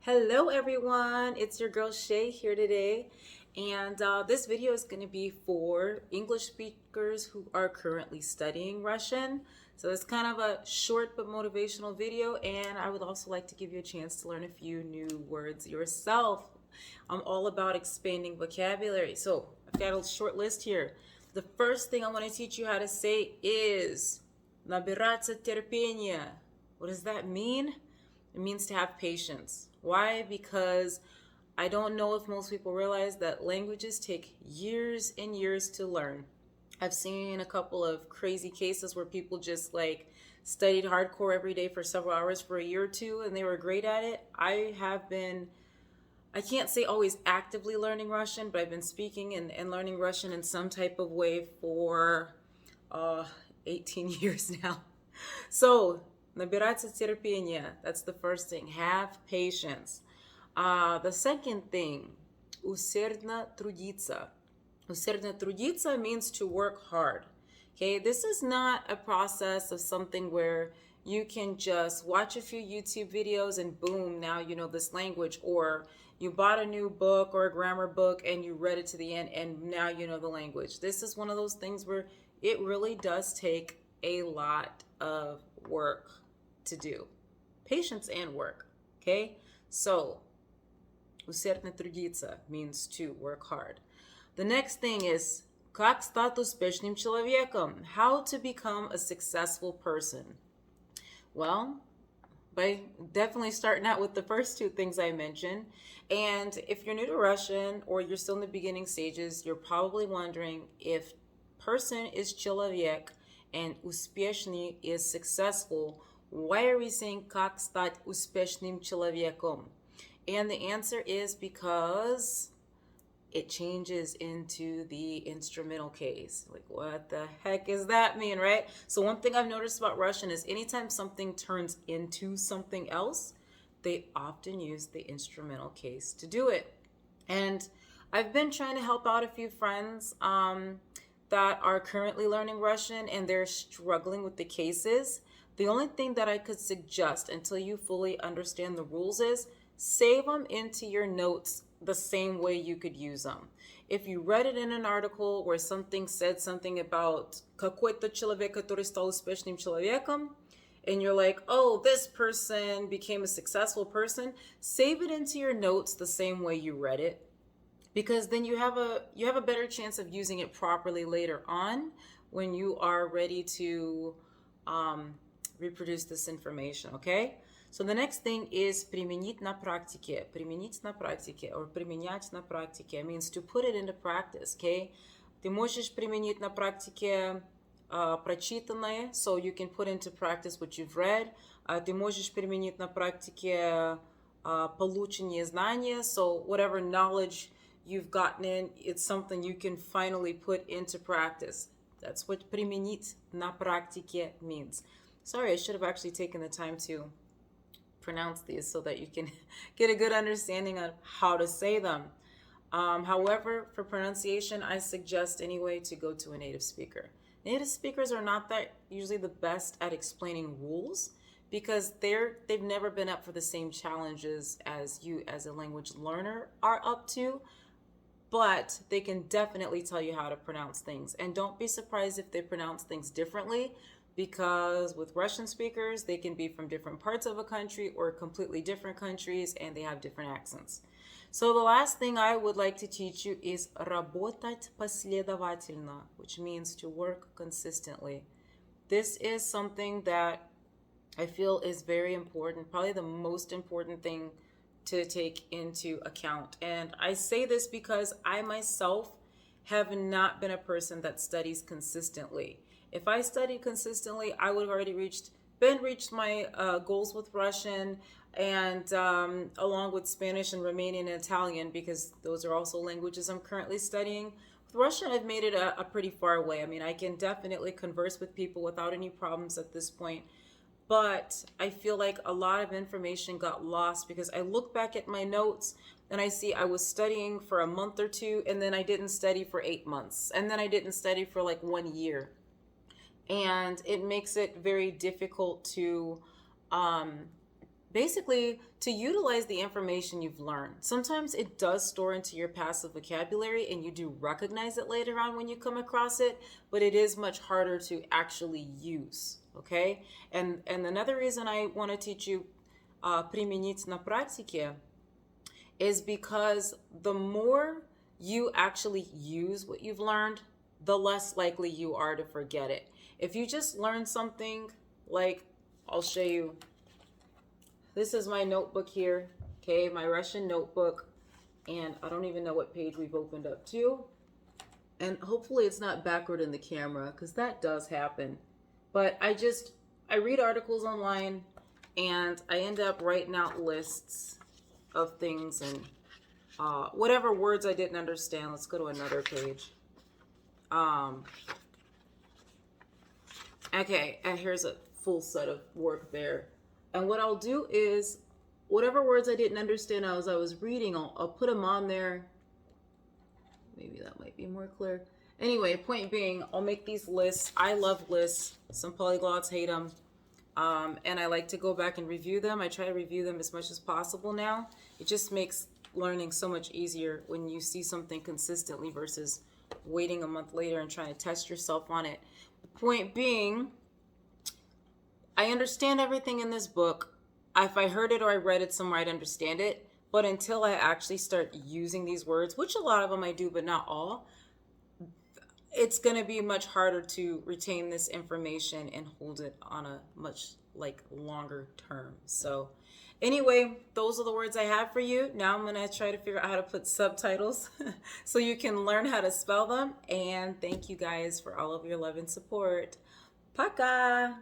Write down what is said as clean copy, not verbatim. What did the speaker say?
Hello everyone, it's your girl Shay here today, and this video is going to be for English speakers who are currently studying Russian. So it's kind of a short but motivational video, and I would also like to give you a chance to learn a few new words yourself. I'm all about expanding vocabulary, so I've got a short list here. The first thing I want to teach you how to say is набираться терпения. What does that mean? It means to have patience. Why? Because I don't know if most people realize that languages take years and years to learn. I've seen a couple of crazy cases where people just studied hardcore every day for several hours for a year or two and they were great at it. I can't say always actively learning Russian, but I've been speaking and learning Russian in some type of way for uh, 18 years now. So, набираться терпения. That's the first thing. Have patience. The second thing, усердно трудиться. Усердно трудиться means to work hard. Okay, this is not a process of something where you can just watch a few YouTube videos and boom, now you know this language, or you bought a new book or a grammar book and you read it to the end and now you know the language. This is one of those things where it really does take a lot of work to do. Patience and work. Okay? So, усердно трудиться means to work hard. The next thing is как стать успешным человеком? How to become a successful person. Well, by definitely starting out with the first two things I mentioned. And if you're new to Russian or you're still in the beginning stages, you're probably wondering if person is человек and успешный is successful, why are we saying как стать успешным человеком? And the answer is because it changes into the instrumental case. Like, what the heck does that mean, right? So one thing I've noticed about Russian is anytime something turns into something else, they often use the instrumental case to do it. And I've been trying to help out a few friends that are currently learning Russian and they're struggling with the cases. The only thing that I could suggest until you fully understand the rules is save them into your notes the same way you could use them. If you read it in an article where something said something about какой-то человек, который стал успешным человеком, and you're like, oh, this person became a successful person, save it into your notes the same way you read it, because then you have a better chance of using it properly later on when you are ready to reproduce this information, okay? So the next thing is применить на практике. Применить на практике or применять на практике means to put it into practice, okay? Ты можешь применить на практике прочитанное, so you can put into practice what you've read. Ты можешь применить на практике получение знания, so whatever knowledge you've gotten in, it's something you can finally put into practice. That's what применить на практике means. Sorry, I should have actually taken the time to pronounce these so that you can get a good understanding of how to say them. However, for pronunciation, I suggest anyway to go to a native speaker. Native speakers are not that usually the best at explaining rules because they've never been up for the same challenges as you as a language learner are up to, but they can definitely tell you how to pronounce things. And don't be surprised if they pronounce things differently, because with Russian speakers, they can be from different parts of a country or completely different countries, and they have different accents. So the last thing I would like to teach you is работать последовательно, which means to work consistently. This is something that I feel is very important, probably the most important thing to take into account. And I say this because I myself have not been a person that studies consistently. If I studied consistently, I would have already reached my goals with Russian and along with Spanish and Romanian and Italian, because those are also languages I'm currently studying. With Russian, I've made it a pretty far away. I mean, I can definitely converse with people without any problems at this point. But I feel like a lot of information got lost because I look back at my notes and I see I was studying for a month or two, and then I didn't study for 8 months, and then I didn't study for like 1 year. And it makes it very difficult to basically to utilize the information you've learned. Sometimes it does store into your passive vocabulary and you do recognize it later on when you come across it, but it is much harder to actually use. Okay? And another reason I want to teach you применить на практике is because the more you actually use what you've learned, the less likely you are to forget it. If you just learn something, like I'll show you, this is my notebook here, okay, my Russian notebook, and I don't even know what page we've opened up to. And hopefully it's not backward in the camera, because that does happen. But I read articles online, and I end up writing out lists of things and whatever words I didn't understand. Let's go to another page. Okay, and here's a full set of work there. And what I'll do is, whatever words I didn't understand as I was reading, I'll put them on there. Maybe that might be more clear. Anyway, point being, I'll make these lists. I love lists. Some polyglots hate them. And I like to go back and review them. I try to review them as much as possible now. It just makes learning so much easier when you see something consistently versus waiting a month later and trying to test yourself on it. The point being, I understand everything in this book. If I heard it or I read it somewhere, I'd understand it. But until I actually start using these words, which a lot of them I do, but not all, it's going to be much harder to retain this information and hold it on a much longer term. So anyway, those are the words I have for you. Now I'm going to try to figure out how to put subtitles so you can learn how to spell them. And thank you guys for all of your love and support. Пока!